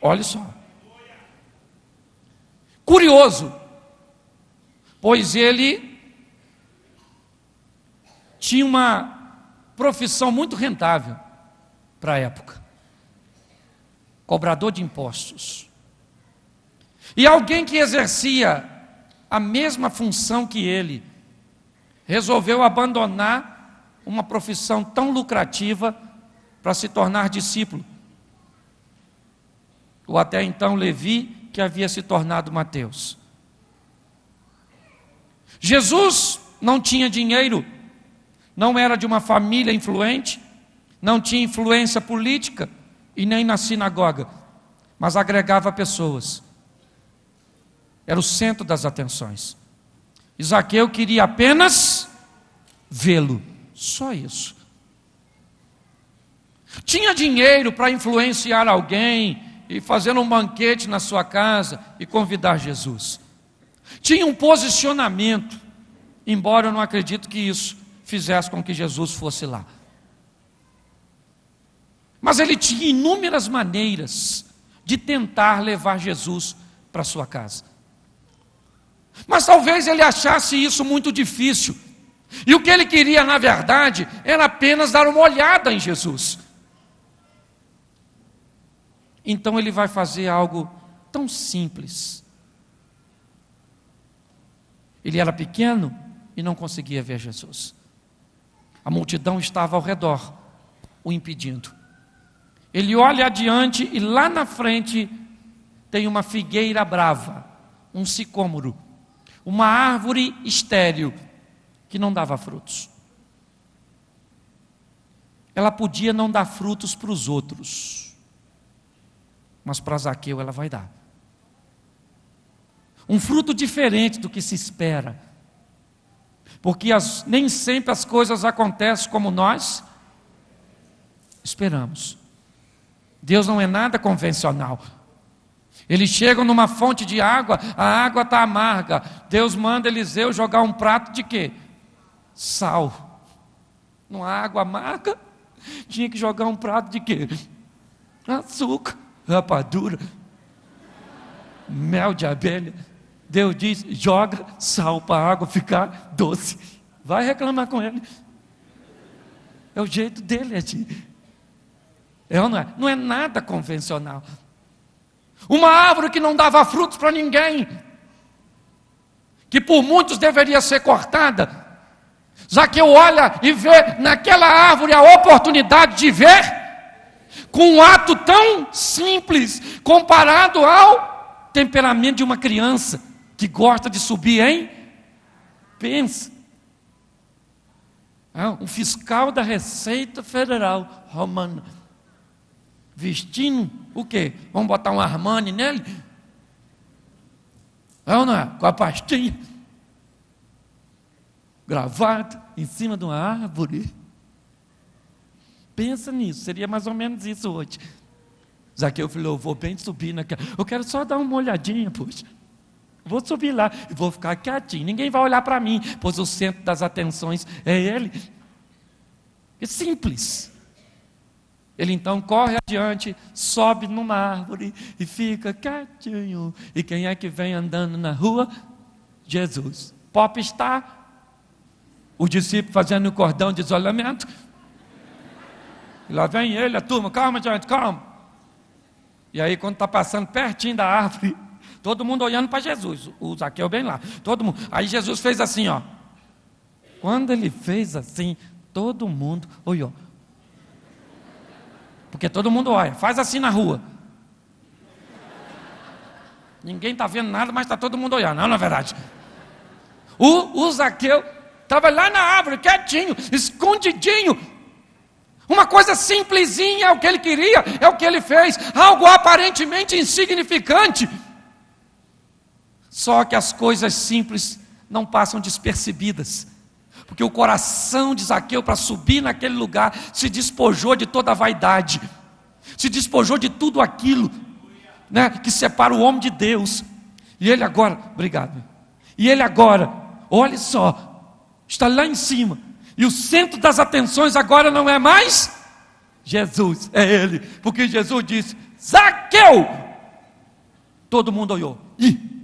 Speaker 3: Olha só. Curioso, pois ele tinha uma profissão muito rentável para a época. Cobrador de impostos. E alguém que exercia a mesma função que ele, resolveu abandonar uma profissão tão lucrativa para se tornar discípulo. Ou até então Levi, que havia se tornado Mateus. Jesus não tinha dinheiro, não era de uma família influente, não tinha influência política e nem na sinagoga, mas agregava pessoas. Era o centro das atenções. E Zaqueu queria apenas vê-lo, só isso. Tinha dinheiro para influenciar alguém e fazer um banquete na sua casa e convidar Jesus. Tinha um posicionamento, embora eu não acredito que isso fizesse com que Jesus fosse lá. Mas ele tinha inúmeras maneiras de tentar levar Jesus para sua casa. Mas talvez ele achasse isso muito difícil. E o que ele queria, na verdade, era apenas dar uma olhada em Jesus. Então ele vai fazer algo tão simples. Ele era pequeno e não conseguia ver Jesus. A multidão estava ao redor, o impedindo. Ele olha adiante e lá na frente tem uma figueira brava, um sicômoro, uma árvore estéril que não dava frutos. Ela podia não dar frutos para os outros, mas para Zaqueu ela vai dar. Um fruto diferente do que se espera. Porque nem sempre as coisas acontecem como nós esperamos. Deus não é nada convencional. Eles chegam numa fonte de água, a água está amarga. Deus manda Eliseu jogar um prato de quê? Sal. Numa água amarga, tinha que jogar um prato de quê? Açúcar, rapadura, mel de abelha. Deus diz, joga sal para a água ficar doce. Vai reclamar com ele. É o jeito dele assim. Não é? Não é nada convencional. Uma árvore que não dava frutos para ninguém, que por muitos deveria ser cortada. Zaqueu olha e vê naquela árvore a oportunidade de ver, com um ato tão simples, comparado ao temperamento de uma criança, que gosta de subir em pensa. Um fiscal da Receita Federal Romana, vestindo o quê? Vamos botar um Armani nele? Não é? Com a pastinha, gravata, em cima de uma árvore. Pensa nisso, seria mais ou menos isso hoje. Zaqueu falou, eu vou bem subir naquela. Eu quero só dar uma olhadinha, poxa. Vou subir lá e vou ficar quietinho. Ninguém vai olhar para mim, pois o centro das atenções é ele. É simples. Ele então corre adiante, sobe numa árvore e fica quietinho. E quem é que vem andando na rua? Jesus. Pop está, o discípulo fazendo o cordão de isolamento. E lá vem ele, a turma, calma gente, calma. E aí quando está passando pertinho da árvore, todo mundo olhando para Jesus, o Zaqueu bem lá, todo mundo. Aí Jesus fez assim, ó. Quando ele fez assim, todo mundo olhou. Porque todo mundo olha, faz assim na rua. Ninguém está vendo nada, mas está todo mundo olhando, não é verdade? O Zaqueu estava lá na árvore, quietinho, escondidinho. Uma coisa simplesinha, é o que ele queria, é o que ele fez. Algo aparentemente insignificante. Só que as coisas simples não passam despercebidas. Porque o coração de Zaqueu, para subir naquele lugar, se despojou de toda a vaidade. Se despojou de tudo aquilo, né, que separa o homem de Deus. E ele agora, obrigado. E ele agora, olhe só, está lá em cima. E o centro das atenções agora não é mais Jesus, é ele. Porque Jesus disse, Zaqueu! Todo mundo olhou. Ih!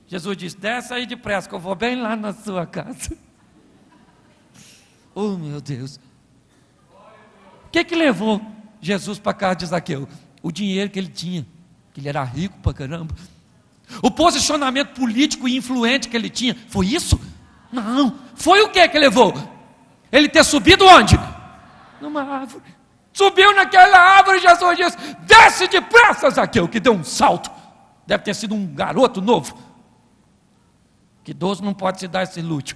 Speaker 3: Jesus disse, desce aí depressa, que eu vou bem lá na sua casa. Oh, meu Deus. O que levou Jesus para a casa de Zaqueu? O dinheiro que ele tinha, que ele era rico pra caramba. O posicionamento político e influente que ele tinha, foi isso? Não. Foi o que levou? Ele ter subido onde? Numa árvore. Subiu naquela árvore, Jesus disse, desce depressa, Zaqueu, que deu um salto. Deve ter sido um garoto novo. Que idoso não pode se dar esse luxo.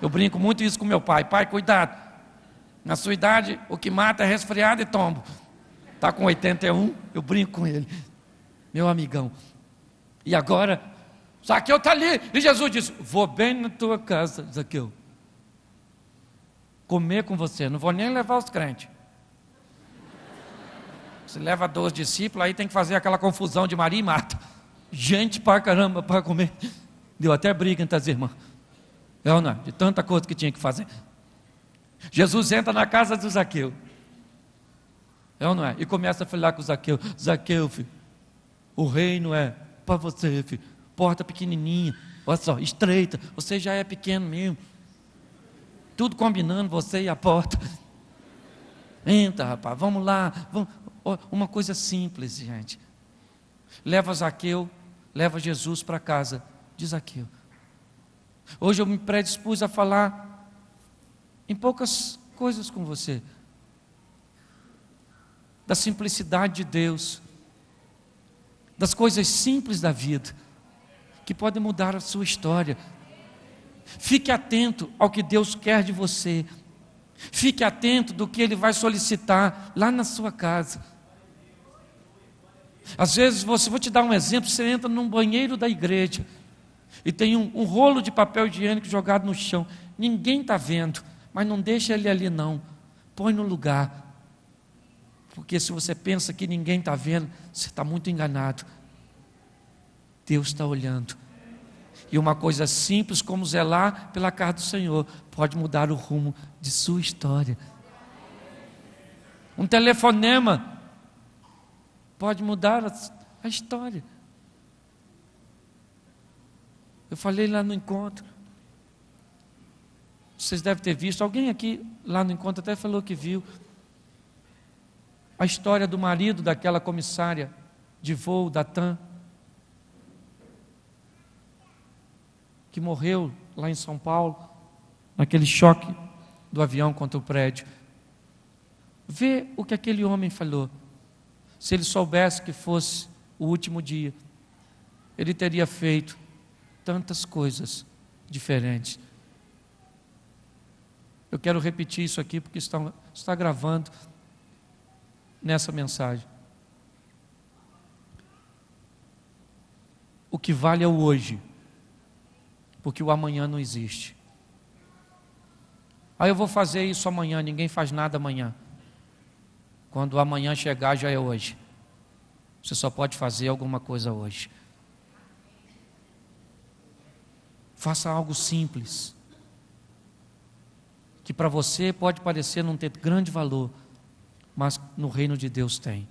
Speaker 3: Eu brinco muito isso com meu pai. Pai, cuidado. Na sua idade, o que mata é resfriado e tombo. Está com 81, eu brinco com ele. Meu amigão. E agora, Zaqueu está ali. E Jesus disse, vou bem na tua casa, Zaqueu. Comer com você, não vou nem levar os crentes. Você leva 12 discípulos, aí tem que fazer aquela confusão de Maria e Marta. Gente pra caramba para comer. Deu até briga entre as irmãs. É ou não é? De tanta coisa que tinha que fazer. Jesus entra na casa do Zaqueu. É ou não é? E começa a falar com o Zaqueu. Zaqueu, filho, o reino é para você, filho. Porta pequenininha, olha só, estreita. Você já é pequeno mesmo. Tudo combinando, você e a porta. Entra, rapaz, vamos lá. Vamos. Uma coisa simples, gente. Leva Zaqueu, leva Jesus para casa de Zaqueu. Hoje eu me predispus a falar em poucas coisas com você. Da simplicidade de Deus. Das coisas simples da vida. Que podem mudar a sua história. Fique atento ao que Deus quer de você. Fique atento do que Ele vai solicitar lá na sua casa. Às vezes, vou te dar um exemplo, você entra num banheiro da igreja e tem um rolo de papel higiênico jogado no chão. Ninguém está vendo, mas não deixa ele ali não. Põe no lugar. Porque se você pensa que ninguém está vendo, você está muito enganado. Deus está olhando. E uma coisa simples como zelar pela casa do Senhor pode mudar o rumo de sua história. Um telefonema pode mudar a história. Eu falei lá no encontro. Vocês devem ter visto. Alguém aqui lá no encontro até falou que viu. A história do marido daquela comissária de voo da TAM. Que morreu lá em São Paulo. Naquele choque do avião contra o prédio. Vê o que aquele homem falou. Se ele soubesse que fosse o último dia, ele teria feito tantas coisas diferentes. Eu quero repetir isso aqui porque está gravando nessa mensagem. O que vale é o hoje, porque o amanhã não existe. Eu vou fazer isso amanhã, ninguém faz nada amanhã. Quando o amanhã chegar, já é hoje. Você só pode fazer alguma coisa hoje. Faça algo simples, que para você pode parecer não ter grande valor, mas no reino de Deus tem.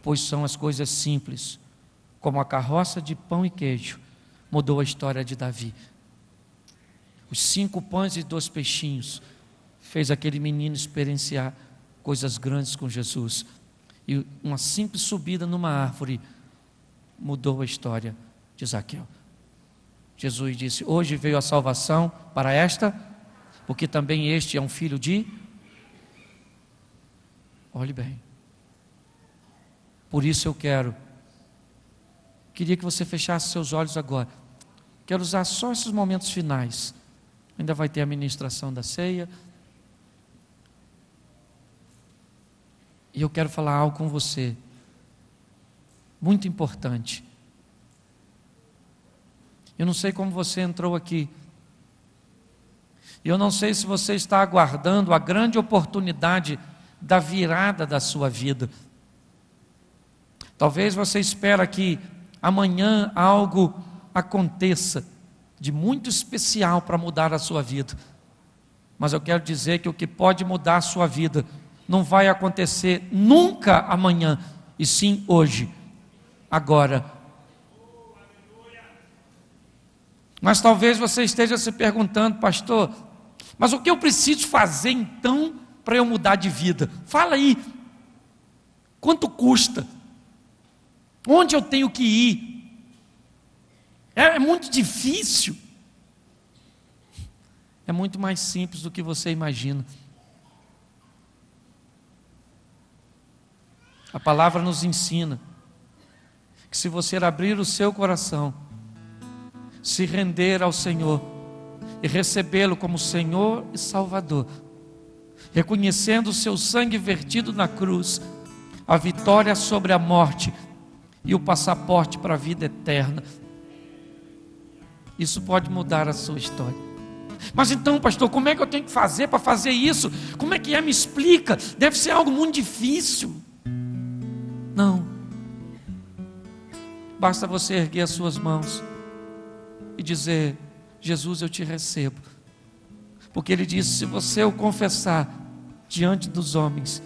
Speaker 3: Pois são as coisas simples, como a carroça de pão e queijo, mudou a história de Davi. Os 5 pães e 2 peixinhos fez aquele menino experienciar coisas grandes com Jesus. E uma simples subida numa árvore mudou a história de Zaqueu. Jesus disse, hoje veio a salvação para esta, porque também este é um filho de... Olhe bem. Por isso eu queria que você fechasse seus olhos agora. Quero usar só esses momentos finais. Ainda vai ter a ministração da ceia. E eu quero falar algo com você, muito importante. Eu não sei como você entrou aqui. Eu não sei se você está aguardando a grande oportunidade da virada da sua vida. Talvez você espera que amanhã algo aconteça de muito especial para mudar a sua vida. Mas eu quero dizer que o que pode mudar a sua vida não vai acontecer nunca amanhã, e sim hoje, agora. Mas talvez você esteja se perguntando, pastor, mas o que eu preciso fazer então para eu mudar de vida? Fala aí, quanto custa? Onde eu tenho que ir? É muito difícil. É muito mais simples do que você imagina. A palavra nos ensina que se você abrir o seu coração, se render ao Senhor e recebê-lo como Senhor e Salvador, reconhecendo o seu sangue vertido na cruz, a vitória sobre a morte e o passaporte para a vida eterna, isso pode mudar a sua história. Mas então, pastor, como é que eu tenho que fazer para fazer isso? Como é que é? Me explica. Deve ser algo muito difícil. Não. Basta você erguer as suas mãos e dizer: Jesus, eu te recebo. Porque Ele disse: se você o confessar diante dos homens,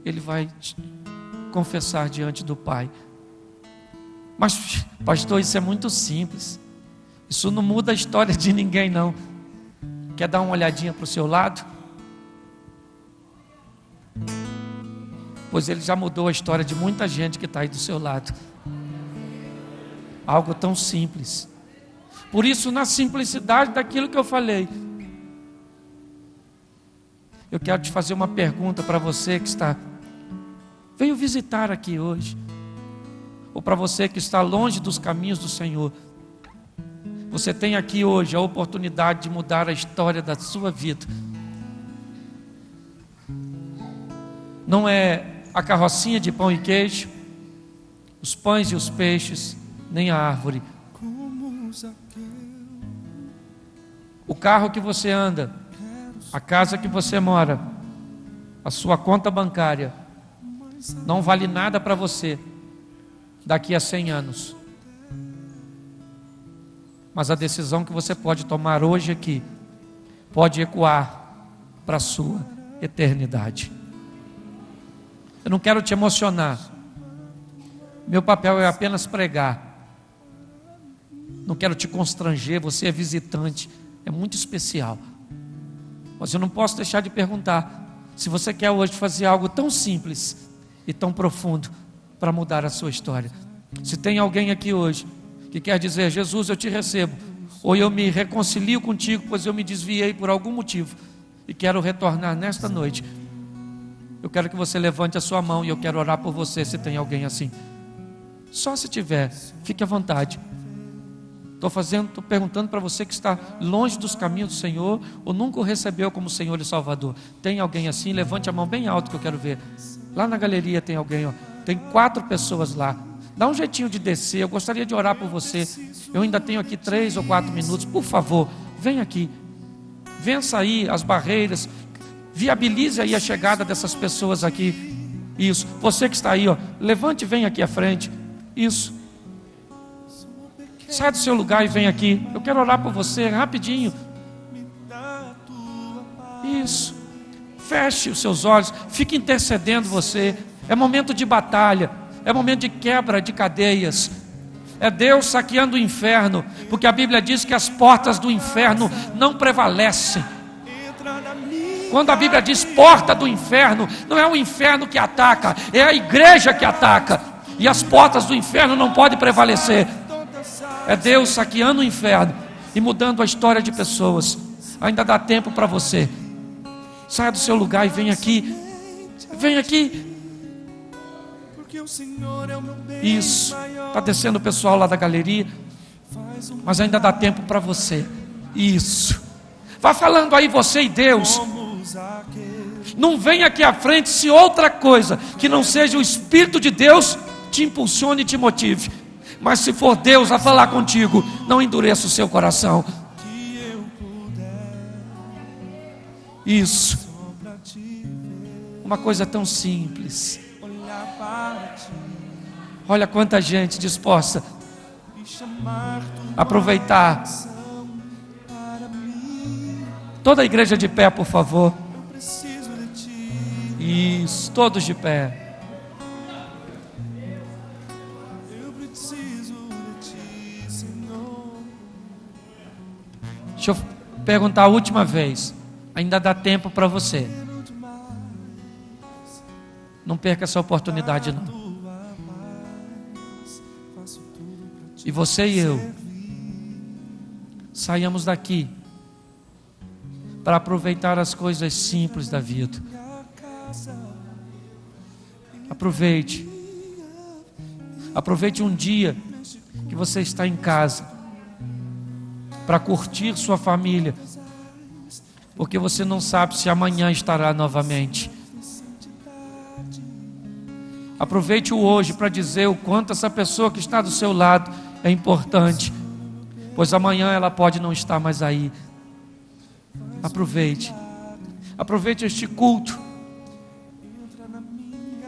Speaker 3: Ele vai te confessar diante do Pai. Mas, pastor, isso é muito simples. Isso não muda a história de ninguém, não. Quer dar uma olhadinha para o seu lado? Pois Ele já mudou a história de muita gente que está aí do seu lado. Algo tão simples. Por isso, na simplicidade daquilo que eu falei, eu quero te fazer uma pergunta para você que veio visitar aqui hoje, ou para você que está longe dos caminhos do Senhor. Você tem aqui hoje a oportunidade de mudar a história da sua vida. Não é a carrocinha de pão e queijo, os pães e os peixes, nem a árvore. O carro que você anda, a casa que você mora, a sua conta bancária, não vale nada para você daqui a 100 anos. Mas a decisão que você pode tomar hoje aqui pode ecoar para a sua eternidade. Eu não quero te emocionar. Meu papel é apenas pregar. Não quero te constranger, você é visitante, é muito especial. Mas eu não posso deixar de perguntar se você quer hoje fazer algo tão simples e tão profundo para mudar a sua história. Se tem alguém aqui hoje que quer dizer: Jesus, eu te recebo, ou eu me reconcilio contigo, pois eu me desviei por algum motivo e quero retornar nesta noite, eu quero que você levante a sua mão e eu quero orar por você, se tem alguém assim. Só se tiver, fique à vontade. Estou perguntando para você que está longe dos caminhos do Senhor, ou nunca o recebeu como Senhor e Salvador. Tem alguém assim? Levante a mão bem alto que eu quero ver. Lá na galeria tem alguém, ó. Tem 4 pessoas lá. Dá um jeitinho de descer, eu gostaria de orar por você. Eu ainda tenho aqui 3 ou 4 minutos. Por favor, vem aqui. Vença aí as barreiras. Viabilize aí a chegada dessas pessoas aqui. Isso, você que está aí, ó, levante e vem aqui à frente. Isso. Sai do seu lugar e vem aqui. Eu quero orar por você rapidinho. Isso. Feche os seus olhos. Fique intercedendo você. É momento de batalha. É momento de quebra de cadeias. É Deus saqueando o inferno. Porque a Bíblia diz que as portas do inferno não prevalecem. Quando a Bíblia diz porta do inferno, não é o inferno que ataca, é a igreja que ataca. E as portas do inferno não podem prevalecer. É Deus saqueando o inferno e mudando a história de pessoas. Ainda dá tempo para você. Saia do seu lugar e vem aqui. Vem aqui. Isso. Está descendo o pessoal lá da galeria. Mas ainda dá tempo para você. Isso. Vá falando aí você e Deus. Não venha aqui à frente se outra coisa que não seja o Espírito de Deus te impulsione e te motive. Mas se for Deus a falar contigo, não endureça o seu coração. Isso. Uma coisa tão simples. Olha quanta gente disposta a aproveitar. Toda a igreja de pé, por favor. Isso, todos de pé. Deixa eu perguntar a última vez. Ainda dá tempo para você. Não perca essa oportunidade, não. E você e eu saímos daqui para aproveitar as coisas simples da vida. Aproveite. Aproveite um dia que você está em casa para curtir sua família, porque você não sabe se amanhã estará novamente. Aproveite o hoje para dizer o quanto essa pessoa que está do seu lado é importante, pois amanhã ela pode não estar mais aí. Aproveite este culto.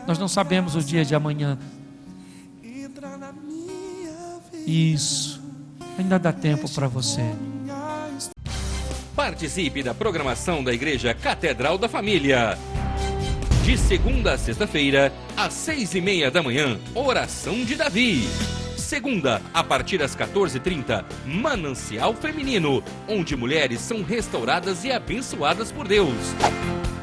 Speaker 3: Nós não sabemos o dia de amanhã. Isso, ainda dá tempo para você.
Speaker 1: Participe da programação da Igreja Catedral da Família. De segunda a sexta-feira, às 6:30 da manhã, Oração de Davi. Segunda, a partir das 14h30, Manancial Feminino, onde mulheres são restauradas e abençoadas por Deus.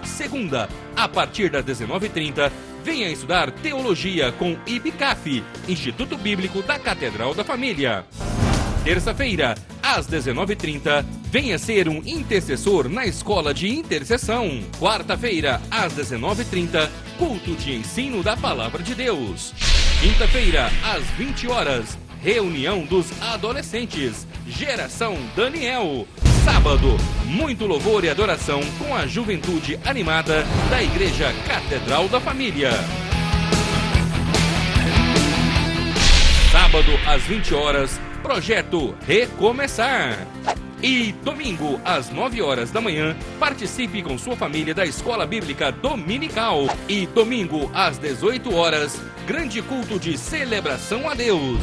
Speaker 1: Segunda, a partir das 19h30, venha estudar Teologia com IBCAF, Instituto Bíblico da Catedral da Família. Terça-feira, às 19h30, venha ser um intercessor na Escola de Intercessão. Quarta-feira, às 19h30, culto de ensino da Palavra de Deus. Quinta-feira, às 20h, reunião dos adolescentes, Geração Daniel. Sábado, muito louvor e adoração com a juventude animada da Igreja Catedral da Família. Sábado, às 20h, projeto Recomeçar. E domingo, às 9h da manhã, participe com sua família da Escola Bíblica Dominical. E domingo, às 18h, grande culto de celebração a Deus.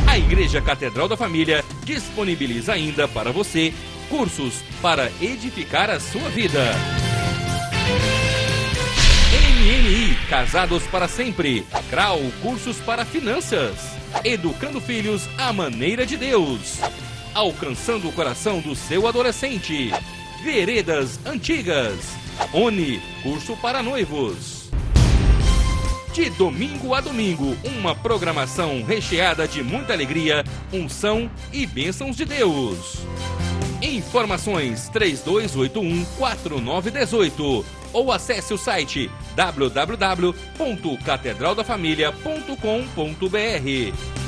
Speaker 1: A Igreja Catedral da Família disponibiliza ainda para você cursos para edificar a sua vida. MNI, Casados para Sempre. CRAU, cursos para finanças. Educando filhos à maneira de Deus. Alcançando o coração do seu adolescente. Veredas Antigas. ONI, curso para noivos. De domingo a domingo, uma programação recheada de muita alegria, unção e bênçãos de Deus. Informações 3281-4918 ou acesse o site www.catedraldafamilia.com.br.